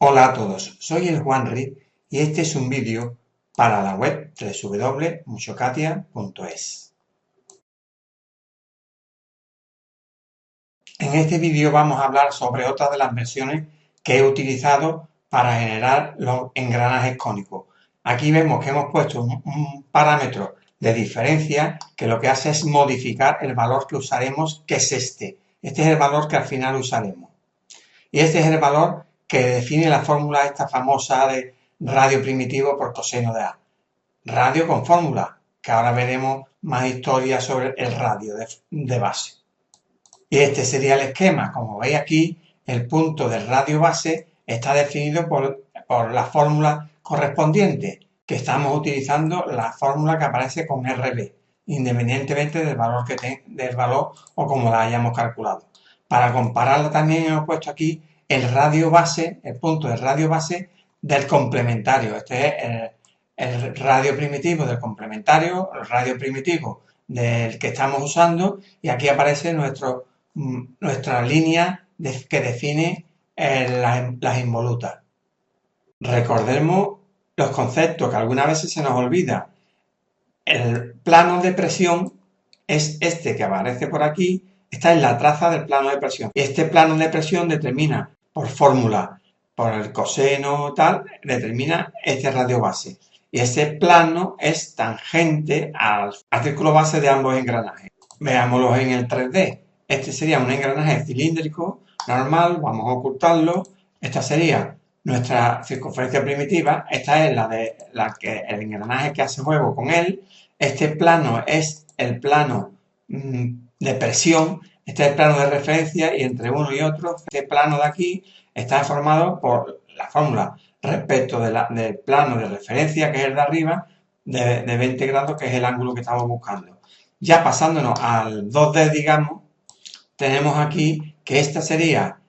Hola a todos, soy el Juanri y este es un vídeo para la web www.muchocatia.es. En este vídeo vamos a hablar sobre otra de las versiones que he utilizado para generar los engranajes cónicos. Aquí vemos que hemos puesto un parámetro de diferencia que lo que hace es modificar el valor que usaremos, que es este. Este es el valor que al final usaremos. Y este es el valor que define la fórmula esta famosa de radio primitivo por coseno de A. Radio con fórmula, que ahora veremos más historia sobre el radio de base. Y este sería el esquema. Como veis aquí, el punto del radio base está definido por la fórmula correspondiente, que estamos utilizando la fórmula que aparece con RB, independientemente del valor o como la hayamos calculado. Para compararla también hemos puesto aquí el radio base, el punto del radio base del complementario. Este es el radio primitivo del complementario, el radio primitivo del que estamos usando, y aquí aparece nuestra línea que define las involutas. Recordemos los conceptos que algunas veces se nos olvida. El plano de presión es este que aparece por aquí. Esta es la traza del plano de presión. Este plano de presión determina por fórmula, por el coseno tal, determina este radio base. Y ese plano es tangente al círculo base de ambos engranajes. Veámoslos en el 3D. Este sería un engranaje cilíndrico normal, vamos a ocultarlo. Esta sería nuestra circunferencia primitiva. Esta es el engranaje que hace juego con él. Este plano es el plano de presión, este es el plano de referencia, y entre uno y otro, este plano de aquí está formado por la fórmula respecto del plano de referencia, que es el de arriba, de 20 grados, que es el ángulo que estamos buscando. Ya pasándonos al 2D, digamos, tenemos aquí que esta sería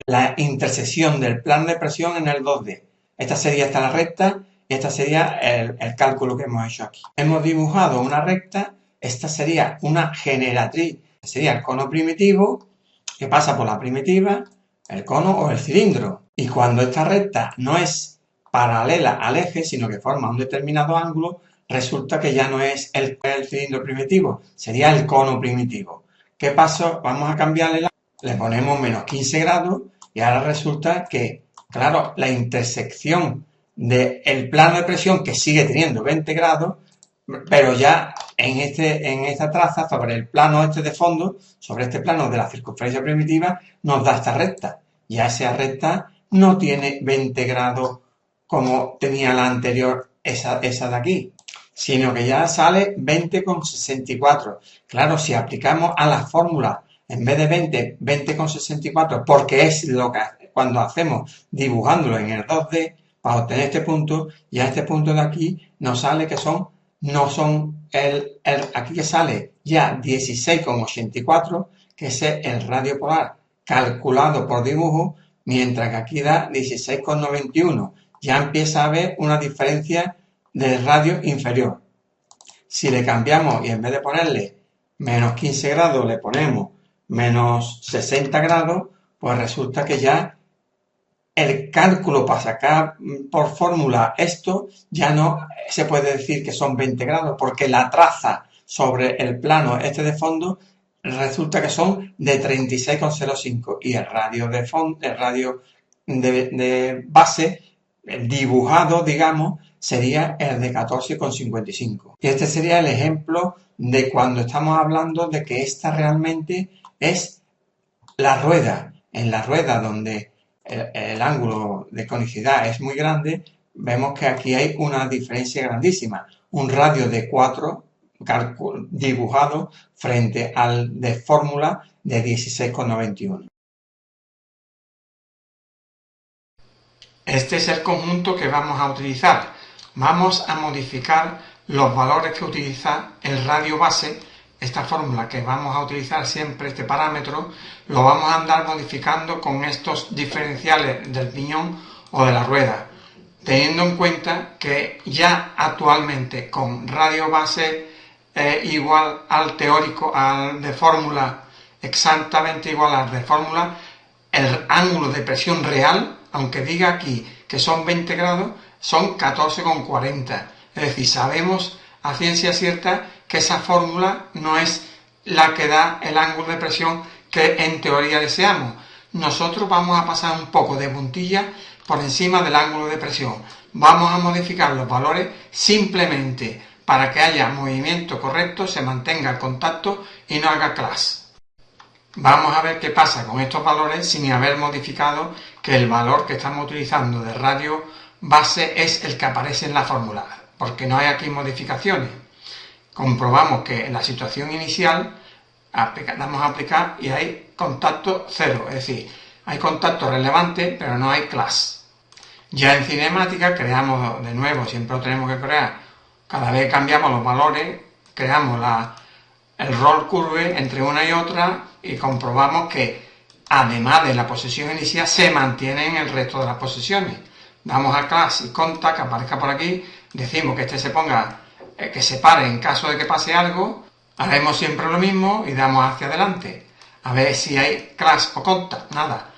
la intersección del plano de presión en el 2D. Esta sería la recta y esta sería el cálculo que hemos hecho aquí. Hemos dibujado una recta, esta sería una generatriz, sería el cono primitivo, que pasa por la primitiva, el cono o el cilindro. Y cuando esta recta no es paralela al eje, sino que forma un determinado ángulo, resulta que ya no es el cilindro primitivo, sería el cono primitivo. ¿Qué pasa? Vamos a cambiarle le ponemos menos 15 grados y ahora resulta que, claro, la intersección del plano de presión, que sigue teniendo 20 grados, pero ya en esta traza, sobre el plano este de fondo, sobre este plano de la circunferencia primitiva, nos da esta recta. Ya esa recta no tiene 20 grados como tenía la anterior, esa de aquí, sino que ya sale 20,64. Claro, si aplicamos a la fórmula en vez de 20, 20,64, porque es lo que cuando hacemos dibujándolo en el 2D, para obtener este punto, y a este punto de aquí nos sale que aquí que sale ya 16,84, que es el radio polar calculado por dibujo, mientras que aquí da 16,91. Ya empieza a haber una diferencia del radio inferior. Si le cambiamos y en vez de ponerle menos 15 grados le ponemos menos 60 grados, pues resulta que ya el cálculo para sacar por fórmula esto ya no se puede decir que son 20 grados, porque la traza sobre el plano este de fondo resulta que son de 36,05 y el radio de base, el dibujado, digamos, sería el de 14,55. Y este sería el ejemplo de cuando estamos hablando de que esta realmente es la rueda. En la rueda donde el ángulo de conicidad es muy grande, vemos que aquí hay una diferencia grandísima. Un radio de 4 dibujado frente al de fórmula de 16,91. Este es el conjunto que vamos a utilizar. Vamos a modificar los valores que utiliza el radio base. Esta fórmula que vamos a utilizar siempre, este parámetro, lo vamos a andar modificando con estos diferenciales del piñón o de la rueda, teniendo en cuenta que ya actualmente con radio base igual al teórico, al de fórmula, exactamente igual al de fórmula, el ángulo de presión real aunque diga aquí que son 20 grados, son 14,40. Es decir, sabemos a ciencia cierta que esa fórmula no es la que da el ángulo de presión que en teoría deseamos. Nosotros vamos a pasar un poco de puntilla por encima del ángulo de presión. Vamos a modificar los valores simplemente para que haya movimiento correcto, se mantenga el contacto y no haga clash. Vamos a ver qué pasa con estos valores sin haber modificado que el valor que estamos utilizando de radio base es el que aparece en la fórmula, porque no hay aquí modificaciones. Comprobamos que en la situación inicial damos a aplicar y hay contacto cero, es decir, hay contacto relevante pero no hay clash. Ya en cinemática creamos de nuevo, siempre lo tenemos que crear, cada vez cambiamos los valores, creamos el roll curve entre una y otra y comprobamos que además de la posición inicial se mantienen el resto de las posiciones. Damos a class y contact, que aparezca por aquí, decimos que este se ponga, que se pare en caso de que pase algo, haremos siempre lo mismo y damos hacia adelante. A ver si hay class o contact, nada,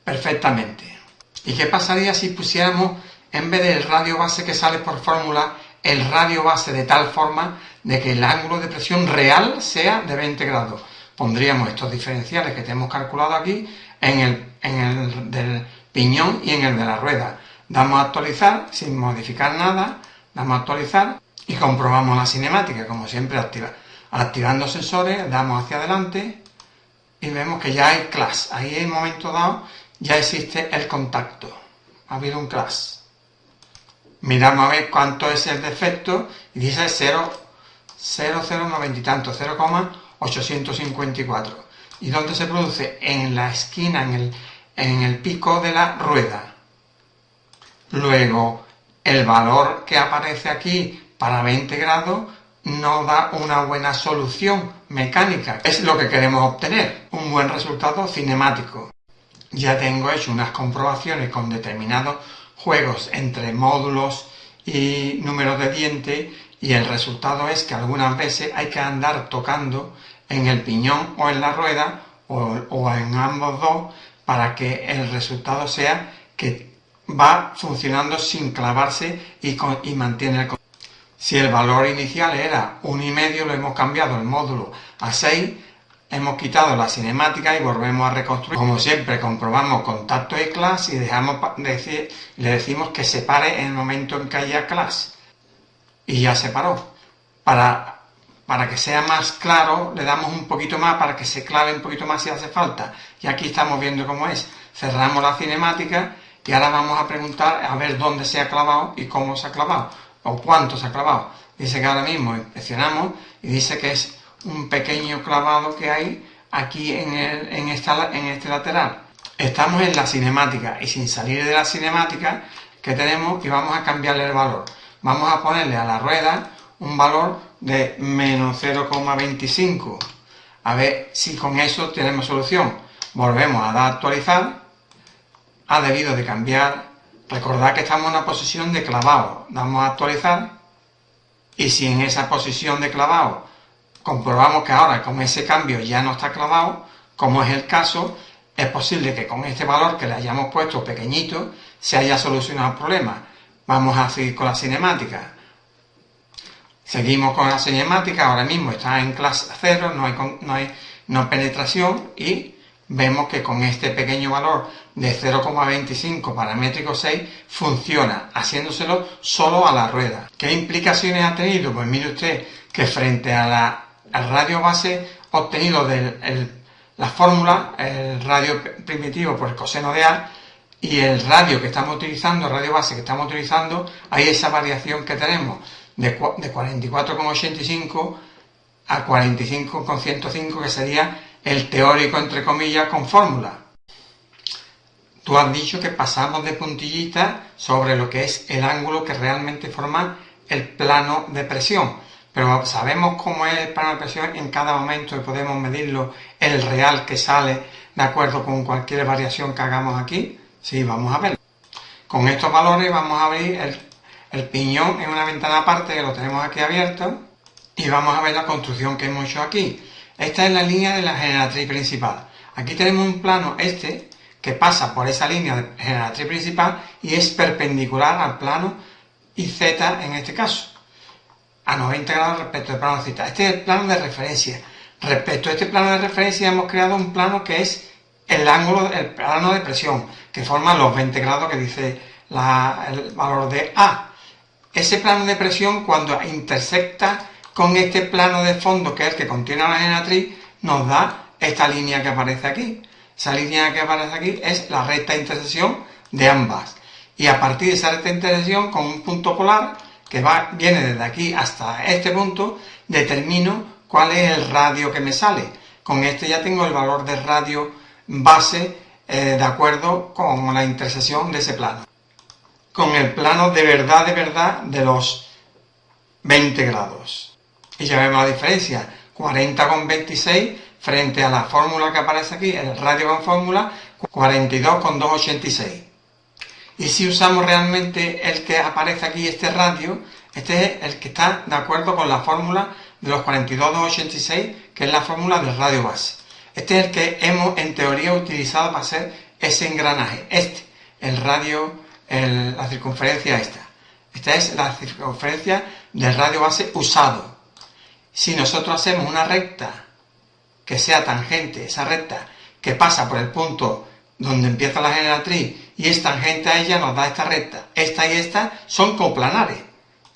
perfectamente. ¿Y qué pasaría si pusiéramos, en vez del radio base que sale por fórmula, el radio base de tal forma de que el ángulo de presión real sea de 20 grados? Pondríamos estos diferenciales que tenemos calculado aquí en el del piñón y en el de la rueda. Damos a actualizar sin modificar nada, damos a actualizar y comprobamos la cinemática, como siempre activando sensores, damos hacia adelante y vemos que ya hay clash. Ahí en un momento dado ya existe el contacto, ha habido un clash. Miramos a ver cuánto es el defecto y dice 0,090 y tanto, 0,854. ¿Y dónde se produce? En la esquina, en el pico de la rueda. Luego, el valor que aparece aquí para 20 grados no da una buena solución mecánica. Es lo que queremos obtener, un buen resultado cinemático. Ya tengo hecho unas comprobaciones con determinados juegos entre módulos y números de dientes y el resultado es que algunas veces hay que andar tocando en el piñón o en la rueda o en ambos dos para que el resultado sea que va funcionando sin clavarse y mantiene el control. Si el valor inicial era 1,5, lo hemos cambiado el módulo a 6, hemos quitado la cinemática y volvemos a reconstruir. Como siempre, comprobamos contacto y clash y le decimos que se pare en el momento en que haya clash. Y ya se paró. Para que sea más claro, le damos un poquito más para que se clave un poquito más si hace falta. Y aquí estamos viendo cómo es. Cerramos la cinemática y ahora vamos a preguntar a ver dónde se ha clavado y cómo se ha clavado o cuánto se ha clavado. Dice que ahora mismo inspeccionamos y dice que es un pequeño clavado que hay aquí en este lateral. Estamos en la cinemática y sin salir de la cinemática que tenemos y vamos a cambiarle el valor. Vamos a ponerle a la rueda un valor de menos 0,25. A ver si con eso tenemos solución. Volvemos a dar a actualizar. Ha debido de cambiar. Recordad que estamos en una posición de clavado. Damos a actualizar. Y si en esa posición de clavado comprobamos que ahora con ese cambio ya no está clavado, como es el caso, es posible que con este valor que le hayamos puesto pequeñito se haya solucionado el problema. Vamos a seguir con la cinemática. Seguimos con la cinemática, ahora mismo está en clase 0, no hay penetración y vemos que con este pequeño valor de 0,25 paramétrico 6 funciona, haciéndoselo solo a la rueda. ¿Qué implicaciones ha tenido? Pues mire usted que frente al radio base obtenido de la fórmula, el radio primitivo por el coseno de A, y el radio que estamos utilizando, el radio base que estamos utilizando, hay esa variación que tenemos de 44,85 a 45,105, que sería el teórico, entre comillas, con fórmula. Tú has dicho que pasamos de puntillita sobre lo que es el ángulo que realmente forma el plano de presión, pero sabemos cómo es el plano de presión en cada momento y podemos medirlo, el real que sale de acuerdo con cualquier variación que hagamos aquí. Sí, vamos a ver. Con estos valores vamos a abrir el piñón en una ventana aparte que lo tenemos aquí abierto y vamos a ver la construcción que hemos hecho aquí. Esta es la línea de la generatriz principal. Aquí tenemos un plano que que pasa por esa línea generatriz principal y es perpendicular al plano IZ en este caso, a 90 grados respecto al plano Z. Este es el plano de referencia. Respecto a este plano de referencia hemos creado un plano que es el plano de presión, que forma los 20 grados que dice el valor de A. Ese plano de presión, cuando intersecta con este plano de fondo, que es el que contiene la generatriz, nos da esta línea que aparece aquí. Esa línea que aparece aquí es la recta de intersección de ambas. Y a partir de esa recta de intersección, con un punto polar, que viene desde aquí hasta este punto, determino cuál es el radio que me sale. Con este ya tengo el valor de radio base de acuerdo con la intersección de ese plano. Con el plano de verdad de los 20 grados. Y ya vemos la diferencia, 40,26 frente a la fórmula que aparece aquí, el radio con fórmula, 42,286. Y si usamos realmente el que aparece aquí, este radio, este es el que está de acuerdo con la fórmula de los 42,286, que es la fórmula del radio base. Este es el que hemos en teoría utilizado para hacer ese engranaje. El radio, la circunferencia esta. Esta es la circunferencia del radio base usado. Si nosotros hacemos una recta que sea tangente, esa recta que pasa por el punto donde empieza la generatriz y es tangente a ella, nos da esta recta. Esta y esta son coplanares.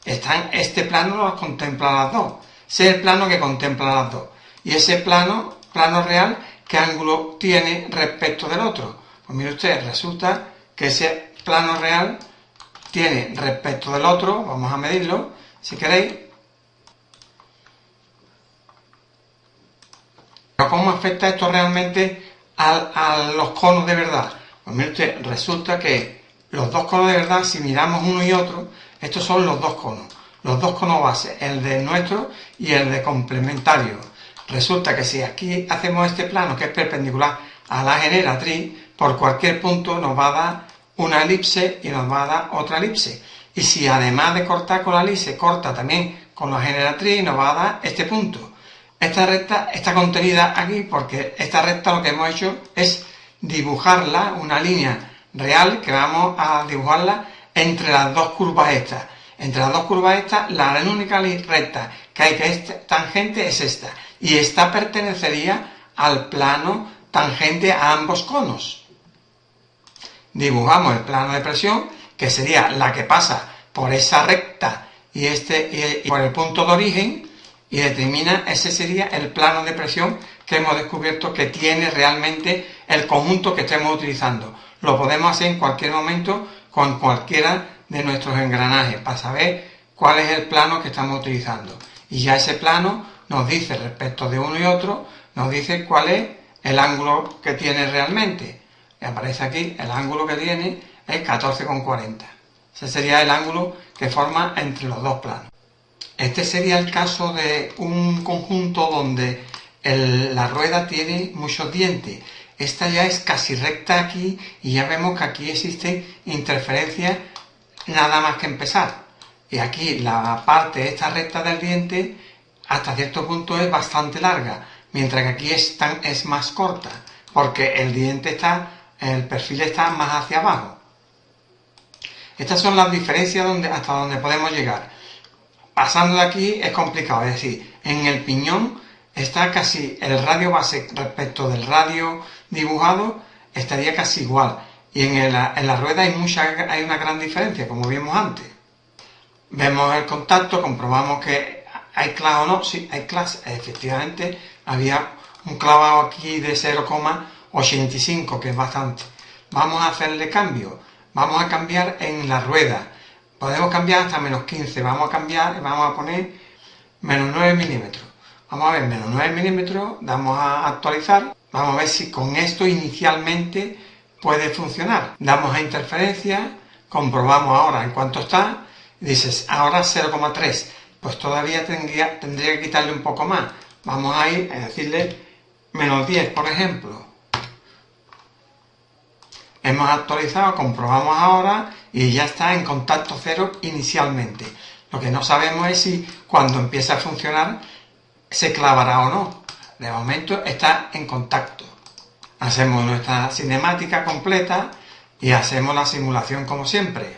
Este plano los contempla las dos. Ese es el plano que contempla las dos. Y ese plano real, ¿qué ángulo tiene respecto del otro? Pues mire usted, resulta que ese plano real tiene respecto del otro, vamos a medirlo, si queréis. Pero ¿cómo afecta esto realmente a los conos de verdad? Pues mire usted, resulta que los dos conos de verdad, si miramos uno y otro, estos son los dos conos base, el de nuestro y el de complementario. Resulta que si aquí hacemos este plano que es perpendicular a la generatriz, por cualquier punto nos va a dar una elipse y nos va a dar otra elipse. Y si además de cortar con la elipse, corta también con la generatriz, nos va a dar este punto. Esta recta está contenida aquí porque esta recta lo que hemos hecho es dibujarla, una línea real que vamos a dibujarla entre las dos curvas estas. Entre las dos curvas estas, la única recta que hay que es tangente es esta. Y esta pertenecería al plano tangente a ambos conos. Dibujamos el plano de presión, que sería la que pasa por esa recta y por el punto de origen, y determina, ese sería el plano de presión que hemos descubierto que tiene realmente el conjunto que estemos utilizando. Lo podemos hacer en cualquier momento con cualquiera de nuestros engranajes para saber cuál es el plano que estamos utilizando. Y ya ese plano nos dice respecto de uno y otro, nos dice cuál es el ángulo que tiene realmente. Y aparece aquí, el ángulo que tiene es 14,40. Ese sería el ángulo que forma entre los dos planos. Este sería el caso de un conjunto donde la rueda tiene muchos dientes. Esta ya es casi recta aquí y ya vemos que aquí existen interferencias nada más que empezar. Y aquí la parte esta recta del diente hasta cierto punto es bastante larga, mientras que aquí es más corta, porque el perfil está más hacia abajo. Estas son las diferencias hasta donde podemos llegar. Pasando de aquí es complicado, es decir, en el piñón está casi el radio base respecto del radio dibujado estaría casi igual, y en la rueda hay una gran diferencia, como vimos antes. Vemos el contacto, comprobamos que hay clavo o no, sí, hay clase, efectivamente había un clavado aquí de 0,85, que es bastante. Vamos a hacerle cambio, vamos a cambiar en la rueda. Podemos cambiar hasta menos 15, vamos a poner menos 9 milímetros. Vamos a ver, menos 9 milímetros, damos a actualizar, vamos a ver si con esto inicialmente puede funcionar. Damos a interferencia, comprobamos ahora en cuánto está, dices ahora 0,3, pues todavía tendría que quitarle un poco más. Vamos a ir a decirle menos 10, por ejemplo. Hemos actualizado, comprobamos ahora y ya está en contacto cero inicialmente. Lo que no sabemos es si cuando empiece a funcionar se clavará o no. De momento está en contacto. Hacemos nuestra cinemática completa y hacemos la simulación como siempre.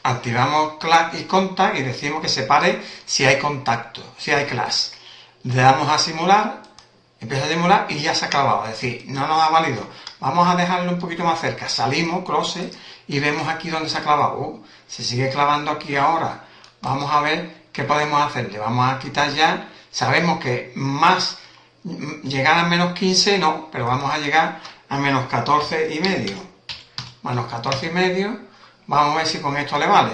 Activamos Class y Contact y decimos que se pare si hay contacto, si hay Class. Le damos a simular, empieza a simular y ya se ha clavado, es decir, no nos ha valido. Vamos a dejarlo un poquito más cerca, salimos, close, y vemos aquí donde se ha clavado. Se sigue clavando aquí ahora. Vamos a ver qué podemos hacer. Le vamos a quitar ya, sabemos que más llegar a menos 15 no, pero vamos a llegar a menos 14 y medio. Menos 14 y medio, vamos a ver si con esto le vale.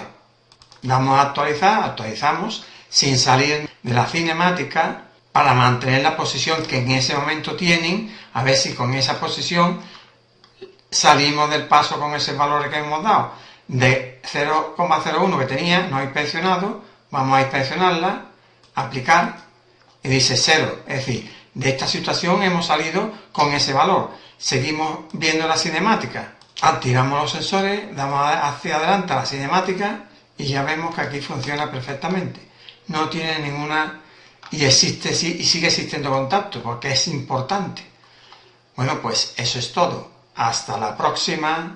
Damos a actualizar, actualizamos, sin salir de la cinemática, para mantener la posición que en ese momento tienen, a ver si con esa posición salimos del paso con esos valores que hemos dado. De 0,01 que tenía, no ha inspeccionado, vamos a inspeccionarla, aplicar, y dice 0, es decir, de esta situación hemos salido con ese valor. Seguimos viendo la cinemática, activamos los sensores, damos hacia adelante a la cinemática y ya vemos que aquí funciona perfectamente. No tiene ninguna... y existe y sigue existiendo contacto porque es importante. Bueno, pues eso es todo. Hasta la próxima.